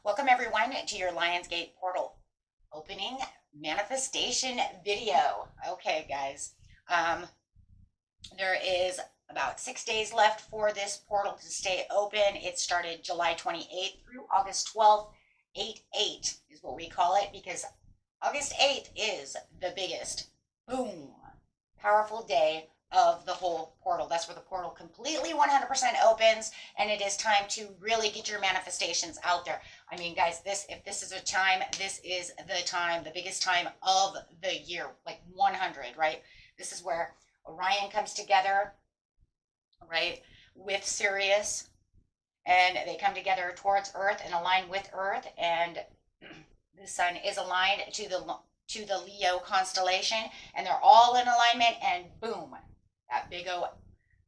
Welcome everyone to your Lionsgate portal opening manifestation video. Okay, guys, there is about 6 days left for this portal to stay open. It started July 28th through August 12th. 8-8 is what we call it because August 8th is the biggest, boom, powerful day of the whole portal. That's where the portal completely 100% opens, and it is time to really get your manifestations out there. I mean, guys, if this is a time, this is the time, the biggest time of the year, like 100, right? This is where Orion comes together, right, with Sirius, and they come together towards Earth and align with Earth, and the sun is aligned to the Leo constellation, and they're all in alignment, and boom, that big O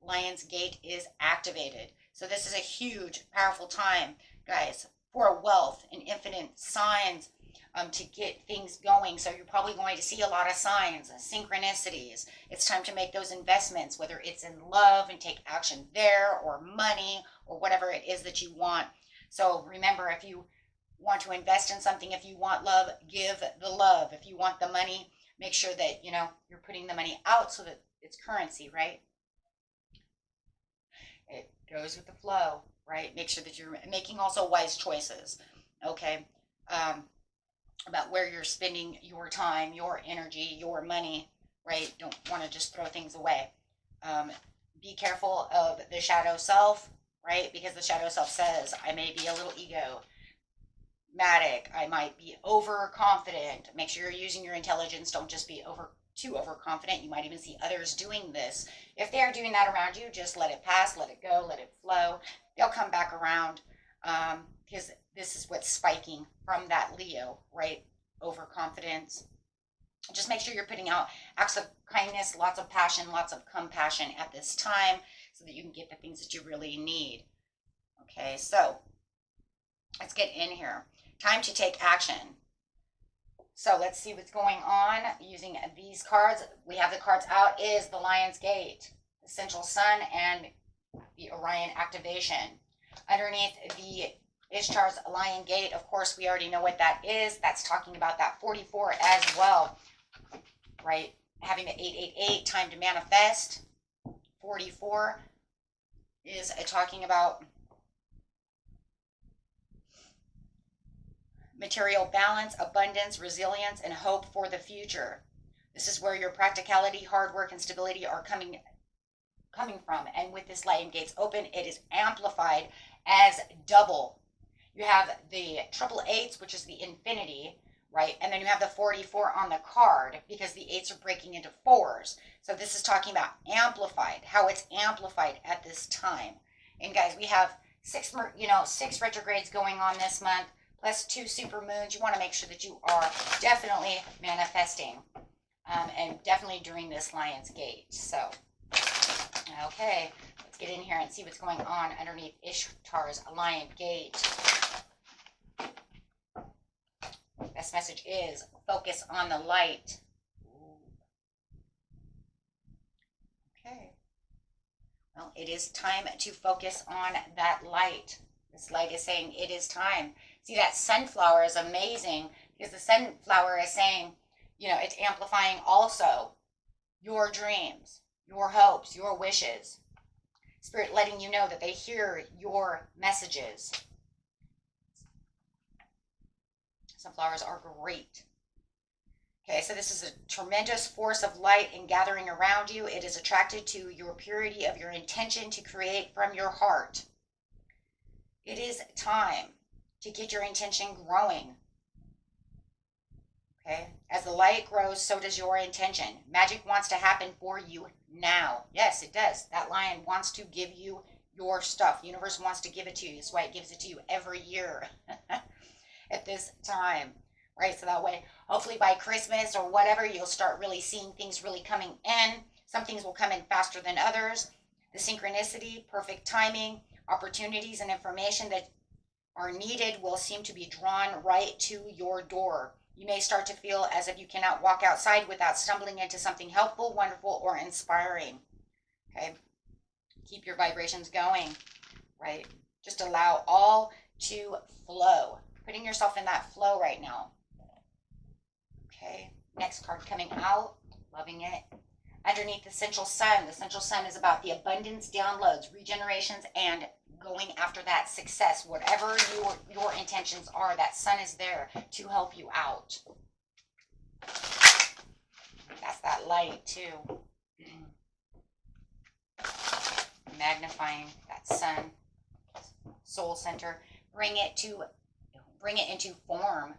Lion's Gate is activated. So this is a huge, powerful time, guys, for wealth and infinite signs to get things going. So you're probably going to see a lot of signs, synchronicities. It's time to make those investments, whether it's in love and take action there, or money, or whatever it is that you want. So remember, if you want to invest in something, if you want love, give the love. If you want the money, make sure that you're putting the money out so that it's currency, right? It goes with the flow, right? Make sure that you're making also wise choices, okay, about where you're spending your time, your energy, your money, right? Don't want to just throw things away. Be careful of the shadow self, right? Because the shadow self says, I may be a little egomatic, I might be overconfident. Make sure you're using your intelligence. Don't just be too overconfident. You might even see others doing this. If they are doing that around you, just let it pass, let it go, let it flow. They'll come back around, because this is what's spiking from that Leo, right? Overconfidence. Just make sure you're putting out acts of kindness, lots of passion, lots of compassion at this time, so that you can get the things that you really need. Okay, so let's get in here. Time to take action. So let's see what's going on using these cards. We have the cards out is the Lion's Gate, the Central Sun, and the Orion activation. Underneath the Ishtar's Lion Gate, of course, we already know what that is. That's talking about that 44 as well, right? Having the 888, time to manifest. 44 is talking about material balance, abundance, resilience, and hope for the future. This is where your practicality, hard work, and stability are coming from. And with this Lion Gates open, it is amplified as double. You have the triple eights, which is the infinity, right? And then you have the 44 on the card, because the eights are breaking into fours. So this is talking about amplified, how it's amplified at this time. And guys, we have six retrogrades going on this month, plus 2 super moons. You want to make sure that you are definitely manifesting, and definitely during this Lion's Gate. So, okay, let's get in here and see what's going on underneath Ishtar's Lion Gate. Best message is focus on the light. Okay. Well, it is time to focus on that light. This light is saying it is time. See, that sunflower is amazing, because the sunflower is saying, it's amplifying also your dreams, your hopes, your wishes. Spirit letting you know that they hear your messages. Sunflowers are great. Okay, so this is a tremendous force of light and gathering around you. It is attracted to your purity of your intention to create from your heart. It is time to get your intention growing. Okay, as the light grows, so does your intention. Magic wants to happen for you now. Yes, it does. That lion wants to give you your stuff. The universe wants to give it to you. That's why it gives it to you every year at this time, right? So that way, hopefully by Christmas or whatever, you'll start really seeing things really coming in. Some things will come in faster than others. The synchronicity, perfect timing, opportunities and information that are needed will seem to be drawn right to your door. You may start to feel as if you cannot walk outside without stumbling into something helpful, wonderful, or inspiring. Okay, keep your vibrations going, right? Just allow all to flow. putting yourself in that flow right now. Okay, next card coming out, loving it. Underneath the central sun is about the abundance, downloads, regenerations, and going after that success. Whatever your intentions are, that sun is there to help you out. That's that light too. Magnifying that sun, soul center. Bring it into form.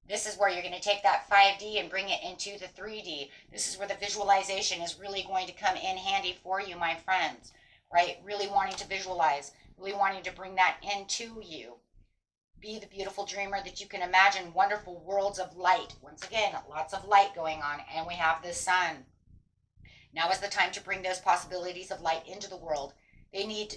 This is where you're going to take that 5D and bring it into the 3D. This is where the visualization is really going to come in handy for you, my friends, right? Really wanting to visualize, really wanting to bring that into you. Be the beautiful dreamer that you can imagine, wonderful worlds of light. Once again, lots of light going on, and we have the sun. Now is the time to bring those possibilities of light into the world. They need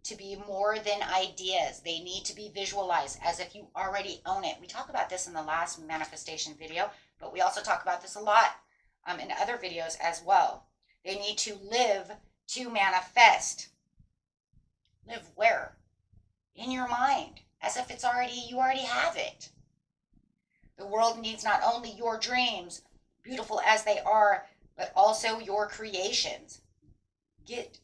to be more than ideas. They need to be visualized as if you already own it. We talk about this in the last manifestation video, but we also talk about this a lot in other videos as well. They need to live to manifest. Live where? In your mind, as if it's you already have it. The world needs not only your dreams, beautiful as they are, but also your creations. Get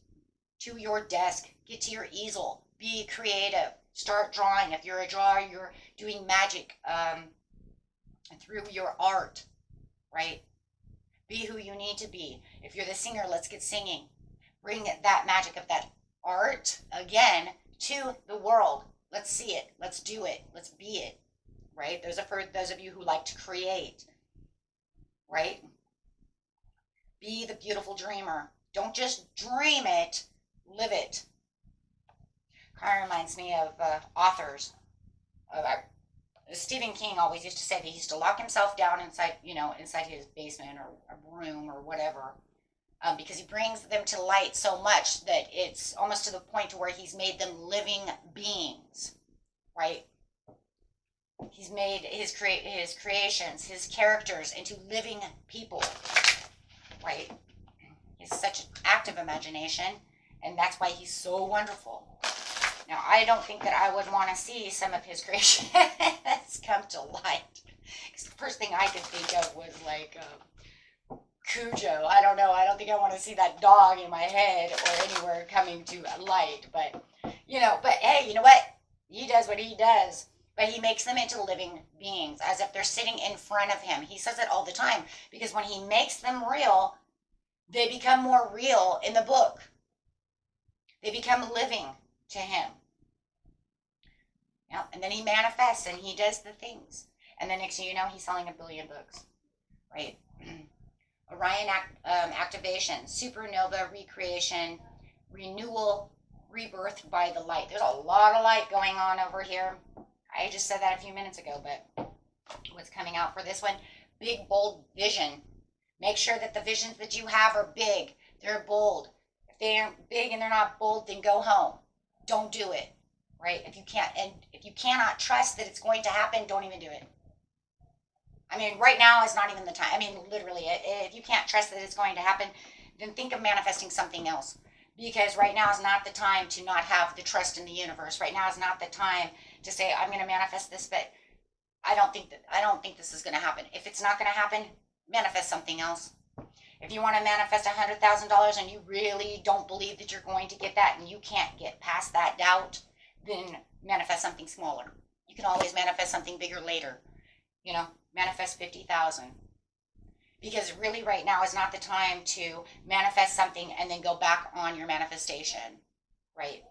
to your desk, get to your easel, be creative, start drawing. If you're a drawer, you're doing magic through your art, right? Be who you need to be. If you're the singer, let's get singing. Bring that magic of that art again to the world. Let's see it, let's do it, let's be it, right? Those are for those of you who like to create, right? Be the beautiful dreamer. Don't just dream it, live it. Kind of reminds me of authors. Stephen King always used to say that he used to lock himself down inside his basement or a room or whatever, because he brings them to light so much that it's almost to the point to where he's made them living beings, right? He's made his creations, his characters into living people, right? He has such an active imagination, and that's why he's so wonderful. Now, I don't think that I would want to see some of his creations come to light. Because the first thing I could think of was like Cujo. I don't know. I don't think I want to see that dog in my head or anywhere coming to light. But hey, you know what? He does what he does. But he makes them into living beings as if they're sitting in front of him. He says it all the time because when he makes them real, they become more real in the book. They become living to him. Yeah, and then he manifests and he does the things. And then next thing you know, he's selling 1 billion books. Right? Orion activation, supernova recreation, renewal, rebirth by the light. There's a lot of light going on over here. I just said that a few minutes ago, but what's coming out for this one? Big, bold vision. Make sure that the visions that you have are big. They're bold. If they aren't big and they're not bold, then go home. Don't do it, right? If you cannot trust that it's going to happen, don't even do it. I mean, right now is not even the time. I mean, literally, if you can't trust that it's going to happen, then think of manifesting something else. Because right now is not the time to not have the trust in the universe. Right now is not the time to say, I'm going to manifest this, but I don't think this is going to happen. If it's not going to happen, manifest something else. If you want to manifest $100,000 and you really don't believe that you're going to get that and you can't get past that doubt, then manifest something smaller. You can always manifest something bigger later. Manifest 50,000. Because really right now is not the time to manifest something and then go back on your manifestation, right?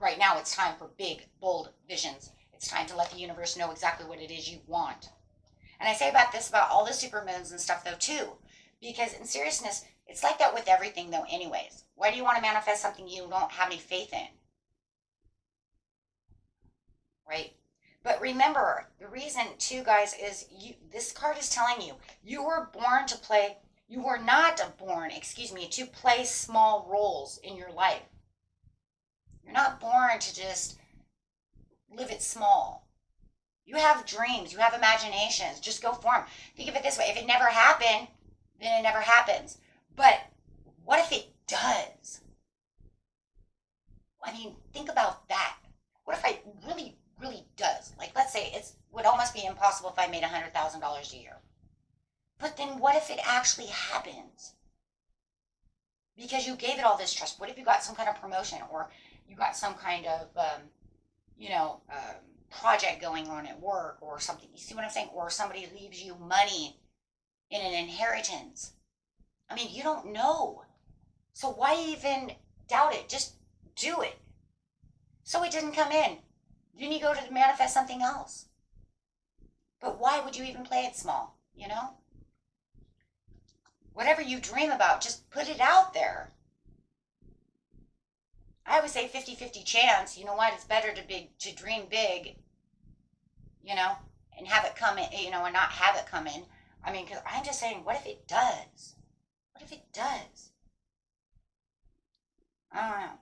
Right now it's time for big, bold visions. It's time to let the universe know exactly what it is you want. And I say about all the supermoons and stuff though too, because in seriousness, it's like that with everything though anyways. Why do you want to manifest something you don't have any faith in? Right? But remember, the reason too, guys, is this card is telling you, you were not born to play small roles in your life. You're not born to just live it small. You have dreams, you have imaginations, just go for them. Think of it this way, if it never happened, then it never happens. But what if it does? I mean, think about that. What if it really, really does? impossible if I made $100,000 a year. But then what if it actually happens? Because you gave it all this trust. What if you got some kind of promotion, or you got some kind of, project going on at work or something? You see what I'm saying? Or somebody leaves you money in an inheritance. I mean, you don't know. So why even doubt it? Just do it. So it didn't come in. Then you go to manifest something else. But why would you even play it small? Whatever you dream about, just put it out there. I always say 50-50 chance. You know what? It's better to dream big, and have it come in, and not have it come in. I mean, because I'm just saying, what if it does? What if it does? I don't know.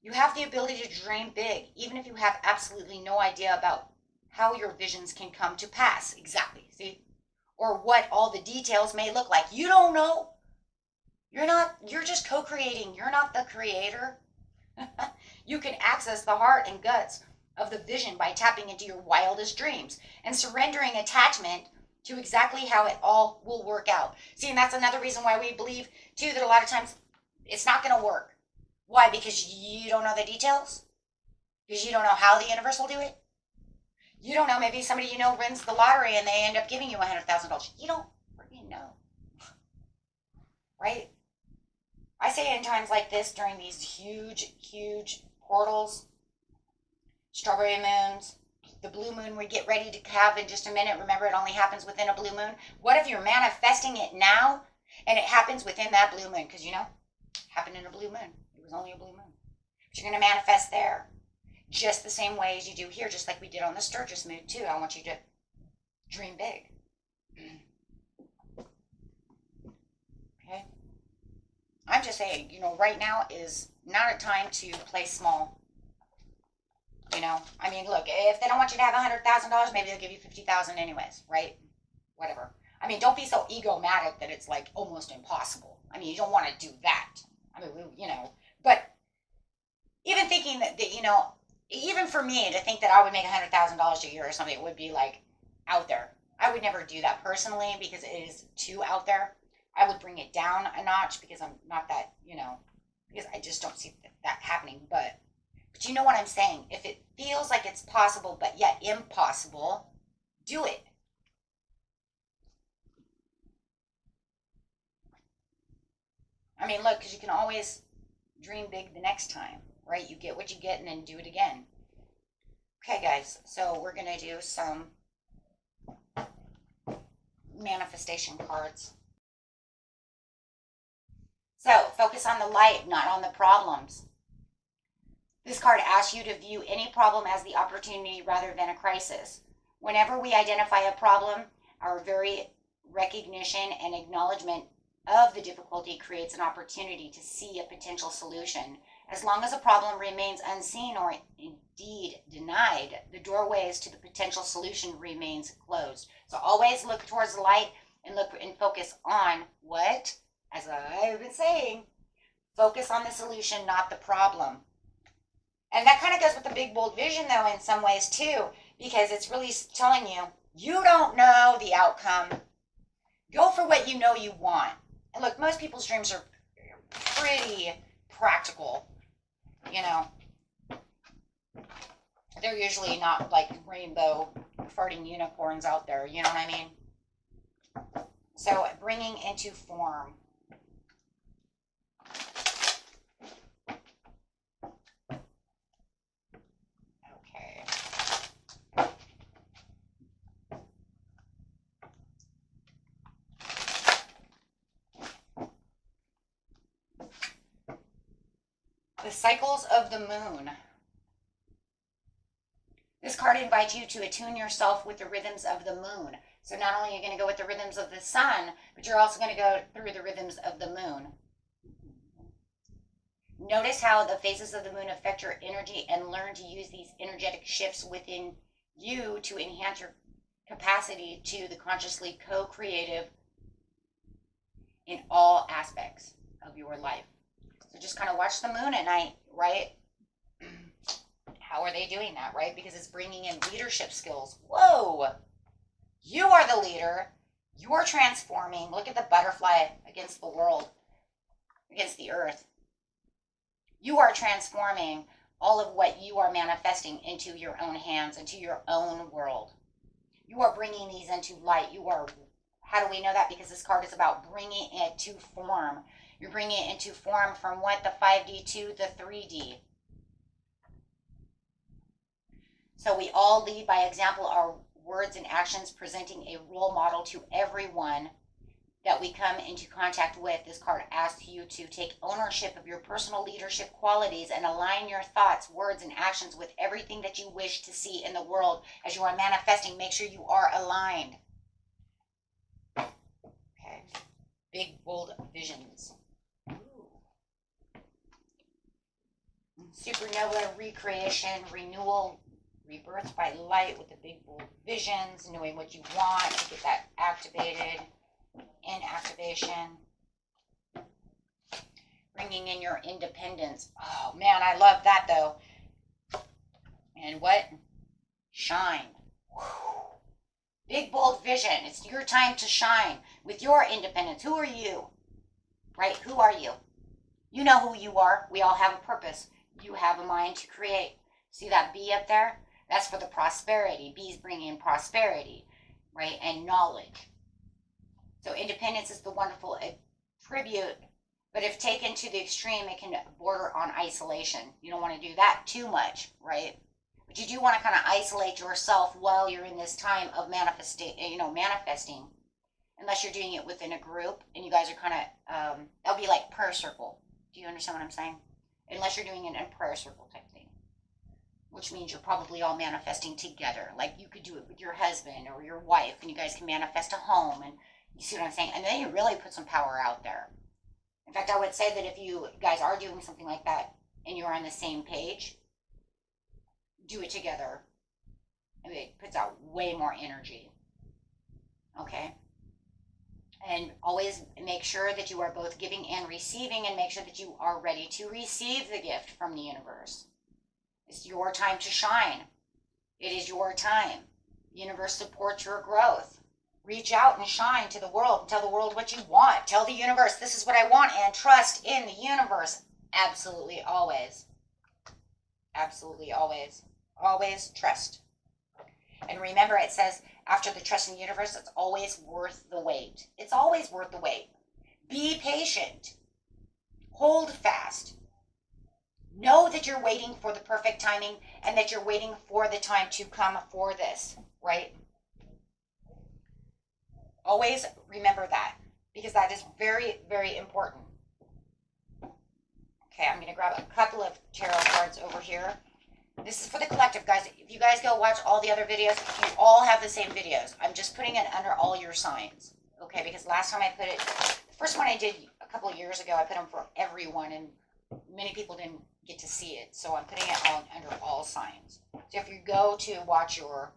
You have the ability to dream big, even if you have absolutely no idea about how your visions can come to pass. Exactly. See? Or what all the details may look like. You don't know. You're just co-creating. You're not the creator. You can access the heart and guts of the vision by tapping into your wildest dreams and surrendering attachment to exactly how it all will work out. See, and that's another reason why we believe, too, that a lot of times it's not going to work. Why? Because you don't know the details? Because you don't know how the universe will do it? You don't know. Maybe somebody wins the lottery and they end up giving you $100,000. You don't freaking know. Right? I say in times like this, during these huge, huge portals, strawberry moons, the blue moon we get ready to have in just a minute. Remember, it only happens within a blue moon. What if you're manifesting it now and it happens within that blue moon? Because, it happened in a blue moon. It was only a blue moon. But you're going to manifest there just the same way as you do here, just like we did on the Sturgis moon, too. I want you to dream big. Okay? I'm just saying, right now is not a time to play small. I mean, look, if they don't want you to have $100,000, maybe they'll give you $50,000 anyways, right? Whatever. I mean, don't be so egomatic that it's like almost impossible. I mean, you don't want to do that. I mean, but even thinking that even for me to think that I would make $100,000 a year or something, it would be like out there. I would never do that personally because it is too out there. I would bring it down a notch because I'm not that, because I just don't see that happening. But you know what I'm saying? If it feels like it's possible but yet impossible, do it. I mean, look, because you can always dream big the next time, right? You get what you get and then do it again. Okay, guys, so we're going to do some manifestation cards. So, focus on the light, not on the problems. This card asks you to view any problem as the opportunity rather than a crisis. Whenever we identify a problem, our very recognition and acknowledgement of the difficulty creates an opportunity to see a potential solution. As long as a problem remains unseen or indeed denied, the doorways to the potential solution remains closed. So always look towards the light and look and focus on what? As I've been saying, focus on the solution, not the problem. And that kind of goes with the big, bold vision, though, in some ways, too, because it's really telling you, you don't know the outcome. Go for what you know you want. And look, most people's dreams are pretty practical, They're usually not like rainbow farting unicorns out there, you know what I mean? So bringing into form. Okay. The cycles of the moon. This card invites you to attune yourself with the rhythms of the moon. So not only are you going to go with the rhythms of the sun, but you're also going to go through the rhythms of the moon. Notice how the phases of the moon affect your energy and learn to use these energetic shifts within you to enhance your capacity to the consciously co-creative in all aspects of your life. So just kind of watch the moon at night, right? How are they doing that, right? Because it's bringing in leadership skills. Whoa! You are the leader. You're transforming. Look at the butterfly against the world, against the earth. You are transforming all of what you are manifesting into your own hands, into your own world. You are bringing these into light. You are, how do we know that? Because this card is about bringing it to form. You're bringing it into form from what? The 5D to the 3D. So we all lead by example, our words and actions, presenting a role model to everyone that we come into contact with. This card asks you to take ownership of your personal leadership qualities and align your thoughts, words, and actions with everything that you wish to see in the world. As you are manifesting, make sure you are aligned. Okay. Big, bold visions. Supernova, recreation, renewal, rebirth by light with the big, bold visions, knowing what you want to get that activated. In activation, bringing in your independence. Oh man, I love that though. And what? Shine. Whew. Big, bold vision. It's your time to shine with your independence. Who are you? Right? Who are you? You know who you are. We all have a purpose. You have a mind to create. See that bee up there? That's for the prosperity. Bees bring in prosperity, right? And knowledge. So independence is the wonderful attribute, but if taken to the extreme, it can border on isolation. You don't want to do that too much, right? But you do want to kind of isolate yourself while you're in this time of manifesting, unless you're doing it within a group and you guys are kind of, that'll be like prayer circle. Do you understand what I'm saying? Unless you're doing it in a prayer circle type thing, which means you're probably all manifesting together. Like you could do it with your husband or your wife and you guys can manifest a home, and you see what I'm saying? And then you really put some power out there. In fact, I would say that if you guys are doing something like that and you're on the same page, do it together. I mean, it puts out way more energy. Okay? And always make sure that you are both giving and receiving, and make sure that you are ready to receive the gift from the universe. It's your time to shine. It is your time. The universe supports your growth. Reach out and shine to the world. Tell the world what you want. Tell the universe, this is what I want, and trust in the universe. Absolutely always. Absolutely always. Always trust. And remember, it says, after the trust in the universe, it's always worth the wait. It's always worth the wait. Be patient. Hold fast. Know that you're waiting for the perfect timing and that you're waiting for the time to come for this, right? Always remember that, because that is very, very important. Okay, I'm going to grab a couple of tarot cards over here. This is for the collective, guys. If you guys go watch all the other videos, you all have the same videos. I'm just putting it under all your signs, okay? Because last time I put it, the first one I did a couple of years ago, I put them for everyone, and many people didn't get to see it. So I'm putting it all under all signs. So if you go to watch your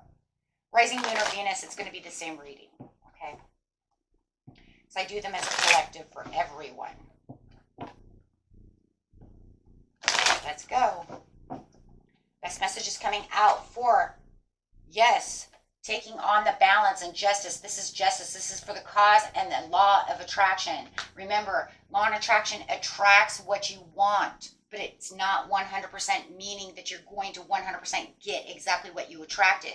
Rising Moon or Venus, it's going to be the same reading. Okay, so I do them as a collective for everyone. Let's go. Best message is coming out for, yes, taking on the balance and justice. This is justice. This is for the cause and the law of attraction. Remember, law of attraction attracts what you want, but it's not 100% meaning that you're going to 100% get exactly what you attracted.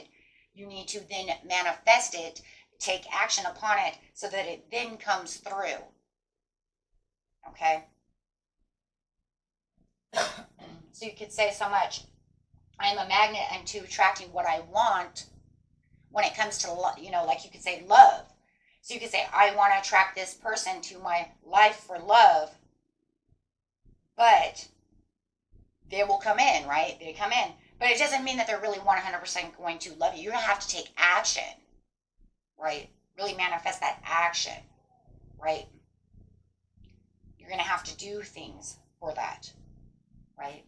You need to then manifest it, take action upon it so that it then comes through. Okay? So you could say so much. I am a magnet unto attracting what I want when it comes to, like you could say love. So you could say, I want to attract this person to my life for love, but they will come in, right? They come in. But it doesn't mean that they're really 100% going to love you. You're going to have to take action, right? Really manifest that action, right? You're going to have to do things for that, right?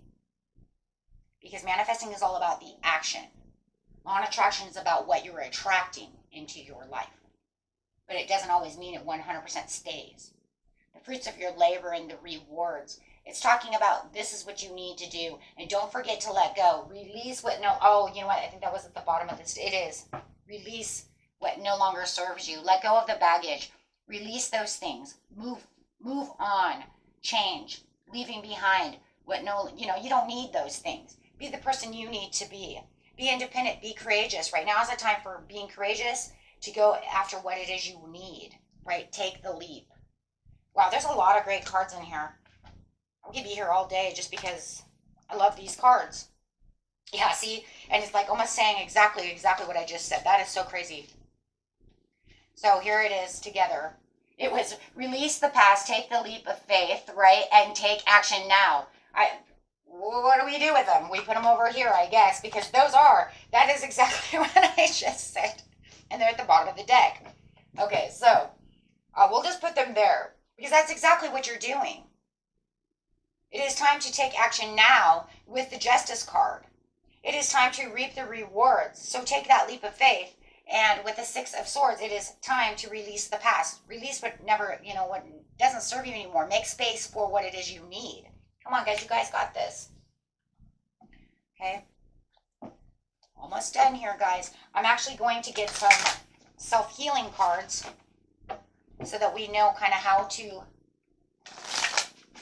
Because manifesting is all about the action. Law of attraction is about what you're attracting into your life. But it doesn't always mean it 100% stays. The fruits of your labor and the rewards. It's talking about this is what you need to do. And don't forget to let go. Release what, no, oh, you know what? I think that was at the bottom of this. It is. Release what no longer serves you. Let go of the baggage. Release those things. Move on. Change. Leaving behind what you don't need those things. Be the person you need to be. Be independent. Be courageous. Right now is the time for being courageous to go after what it is you need. Right? Take the leap. Wow, there's a lot of great cards in here. I could be here all day just because I love these cards. Yeah, see? And it's like almost saying exactly what I just said. That is so crazy. So here it is together. It was release the past, take the leap of faith, right? And take action now. What do we do with them? We put them over here, I guess, because that is exactly what I just said. And they're at the bottom of the deck. Okay, so we'll just put them there because that's exactly what you're doing. It is time to take action now with the Justice card. It is time to reap the rewards. So take that leap of faith. And with the Six of Swords, it is time to release the past. Release what what doesn't serve you anymore. Make space for what it is you need. Come on, guys. You guys got this. Okay. Almost done here, guys. I'm actually going to get some self-healing cards so that we know kind of how to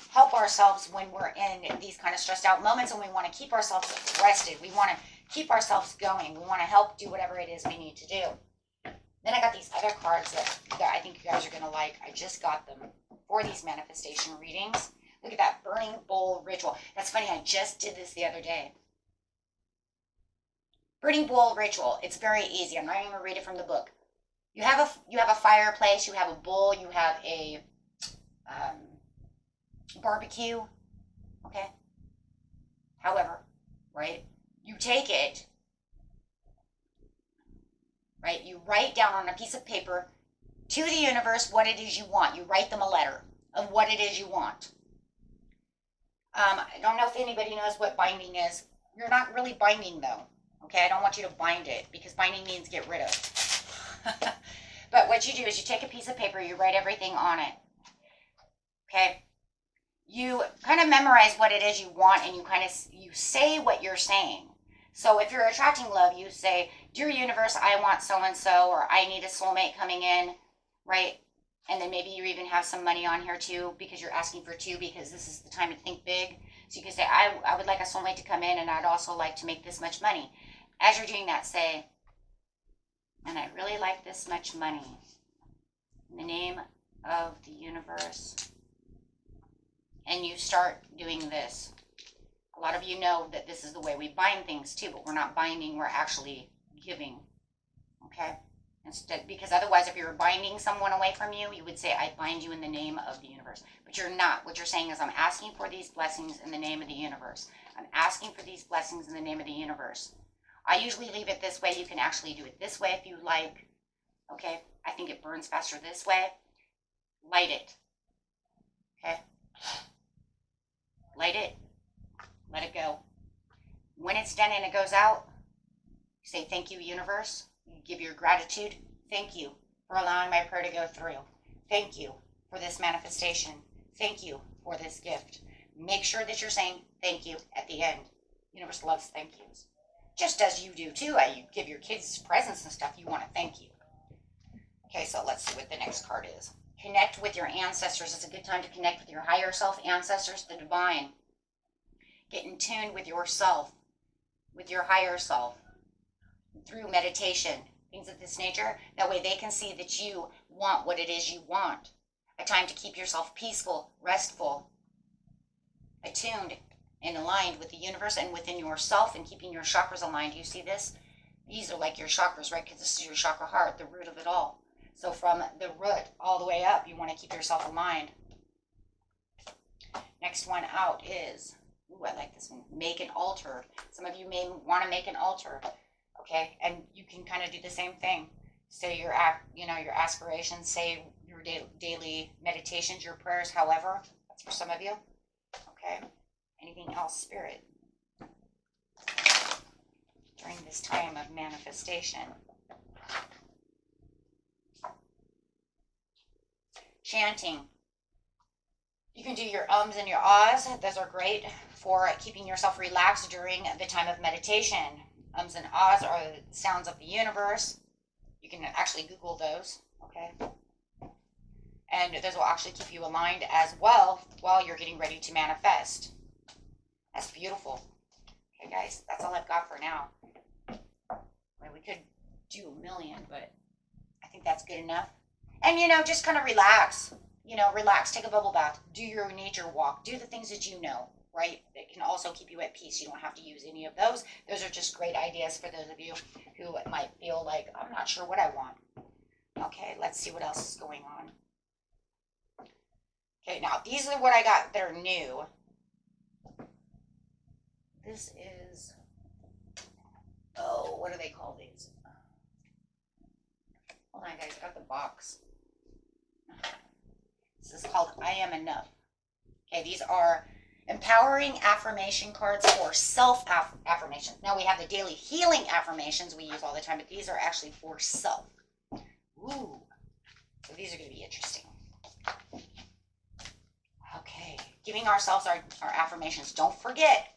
help ourselves when we're in these kind of stressed out moments, and we want to keep ourselves rested. We want to keep ourselves going. We want to help do whatever it is we need to do. Then I got these other cards that I think you guys are going to like. I just got them for these manifestation readings. Look at that burning bowl ritual. That's funny. I just did this the other day. Burning bowl ritual. It's very easy. I'm not even going to read it from the book. You have a fireplace. You have a bowl. You have a barbecue. Okay. However, right? You take it, right? You write down on a piece of paper to the universe what it is you want. You write them a letter of what it is you want. I don't know if anybody knows what binding is. You're not really binding though. Okay, I don't want you to bind it because binding means get rid of. But what you do is you take a piece of paper, you write everything on it. Okay. You kind of memorize what it is you want, and you say what you're saying. So if you're attracting love, you say, "Dear universe, I want so-and-so," or "I need a soulmate coming in," right? And then maybe you even have some money on here too, because you're asking for two, because this is the time to think big. So you can say, I would like a soulmate to come in, and I'd also like to make this much money. As you're doing that, say, "And I really like this much money. In the name of the universe." And you start doing this. A lot of you know that this is the way we bind things too, but we're not binding, we're actually giving. Okay? Instead, because otherwise, if you were binding someone away from you, you would say, "I bind you in the name of the universe." But you're not. What you're saying is, "I'm asking for these blessings in the name of the universe. I'm asking for these blessings in the name of the universe." I usually leave it this way. You can actually do it this way if you like. Okay? I think it burns faster this way. Light it. Okay? Light it. Let it go. When it's done and it goes out, you say, "Thank you, universe." You give your gratitude. "Thank you for allowing my prayer to go through. Thank you for this manifestation. Thank you for this gift." Make sure that you're saying thank you at the end. Universe loves thank yous. Just as you do too. You give your kids presents and stuff, you want to thank you. Okay, so let's see what the next card is. Connect with your ancestors. It's a good time to connect with your higher self, ancestors, the divine. Get in tune with yourself, with your higher self, through meditation, things of this nature. That way they can see that you want what it is you want. A time to keep yourself peaceful, restful, attuned, and aligned with the universe and within yourself, and keeping your chakras aligned. You see this? These are like your chakras, right? Because this is your chakra heart, the root of it all. So from the root all the way up, you want to keep yourself aligned. Next one out is, ooh, I like this one. Make an altar. Some of you may want to make an altar, okay? And you can kind of do the same thing. Say your aspirations. Say your daily meditations, your prayers. However, that's for some of you. Okay. Anything else, Spirit? During this time of manifestation. Chanting. You can do your ums and your ahs. Those are great for keeping yourself relaxed during the time of meditation. Ums and ahs are the sounds of the universe. You can actually Google those, okay? And those will actually keep you aligned as well while you're getting ready to manifest. That's beautiful. Okay, guys, that's all I've got for now. I mean, we could do a million, but I think that's good enough. And, you know, just kind of relax. You know, relax, take a bubble bath, do your nature walk, do the things that you know, right? That can also keep you at peace. You don't have to use any of those. Those are just great ideas for those of you who might feel like, I'm not sure what I want. Okay, let's see what else is going on. Okay, now these are what I got that are new. This is, oh, what do they call these? Hold on, guys, I got the box. This is called I Am Enough. Okay, these are empowering affirmation cards for self-affirmations. Now we have the daily healing affirmations we use all the time, but these are actually for self. Ooh, so these are going to be interesting. Okay, giving ourselves our affirmations. Don't forget,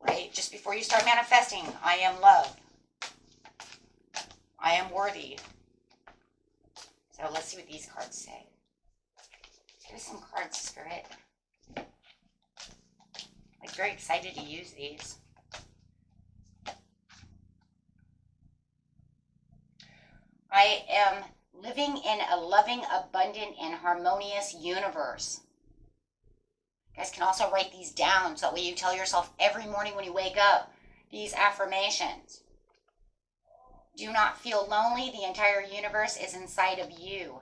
right, just before you start manifesting, I am love. I am worthy. So let's see what these cards say. Here's some cards, Spirit. I'm very excited to use these. I am living in a loving, abundant, and harmonious universe. You guys can also write these down so that way you tell yourself every morning when you wake up these affirmations. Do not feel lonely. The entire universe is inside of you.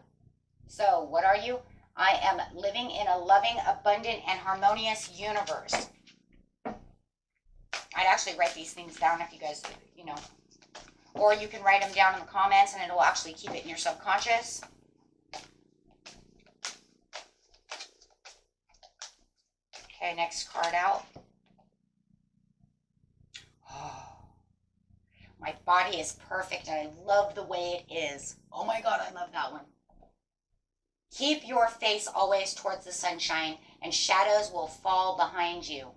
So, what are you? I am living in a loving, abundant, and harmonious universe. I'd actually write these things down if you guys, you know, or you can write them down in the comments and it'll actually keep it in your subconscious. Okay, next card out. Oh, my body is perfect and I love the way it is. Oh my God, I love that one. Keep your face always towards the sunshine, and shadows will fall behind you.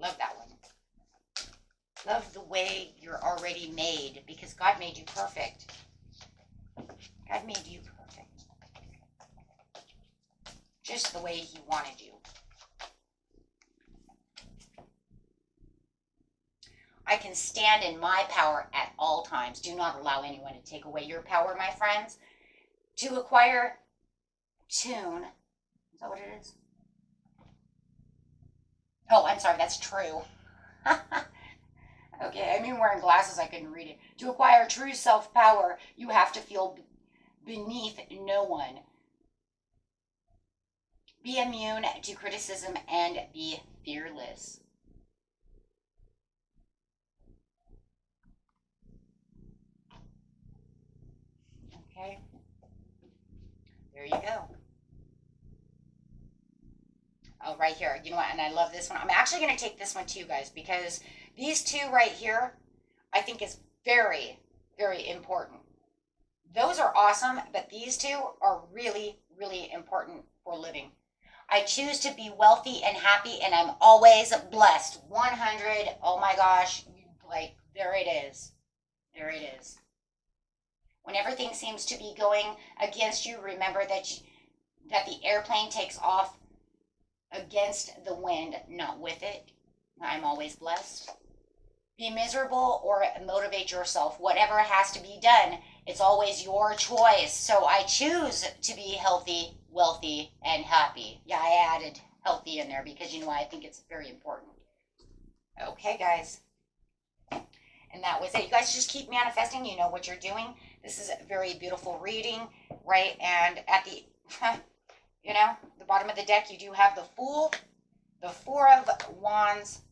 Love that one. Love the way you're already made, because God made you perfect. God made you perfect. Just the way He wanted you. I can stand in my power at all times. Do not allow anyone to take away your power, my friends. To acquire tune. Is that what it is? Oh, I'm sorry, that's true. Okay, I mean wearing glasses, I couldn't read it. To acquire true self-power, you have to feel beneath no one. Be immune to criticism and be fearless. Okay, there you go. Oh, right here. You know what? And I love this one. I'm actually going to take this one too, guys, because these two right here, I think is very, very important. Those are awesome, but these two are really, really important for living. I choose to be wealthy and happy, and I'm always blessed. 100. Oh my gosh. Like, there it is. There it is. When everything seems to be going against you, remember that the airplane takes off against the wind, not with it. I'm always blessed. Be miserable or motivate yourself. Whatever has to be done, it's always your choice. So I choose to be healthy, wealthy, and happy. Yeah, I added healthy in there because, you know, I think it's very important. Okay, guys. And that was it. You guys just keep manifesting. You know what you're doing. This is a very beautiful reading, right? And at the, you know, the bottom of the deck, you do have the Fool, the Four of Wands,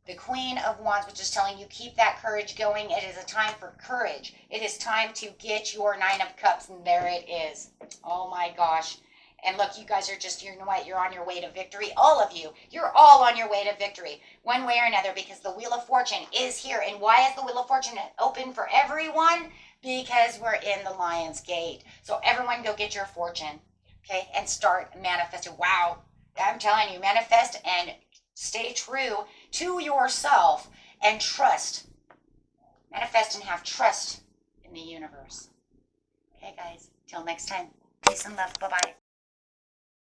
the Queen of Wands, which is telling you keep that courage going. It is a time for courage. It is time to get your Nine of Cups, and there it is. Oh my gosh. And look, you guys are just, you know what, you're on your way to victory. All of you, you're all on your way to victory, one way or another, because the Wheel of Fortune is here. And why is the Wheel of Fortune open for everyone? Because we're in the Lion's Gate. So everyone go get your fortune, okay, and start manifesting. Wow, I'm telling you, manifest and stay true to yourself and trust. Manifest and have trust in the universe. Okay, guys, till next time. Peace and love. Bye-bye.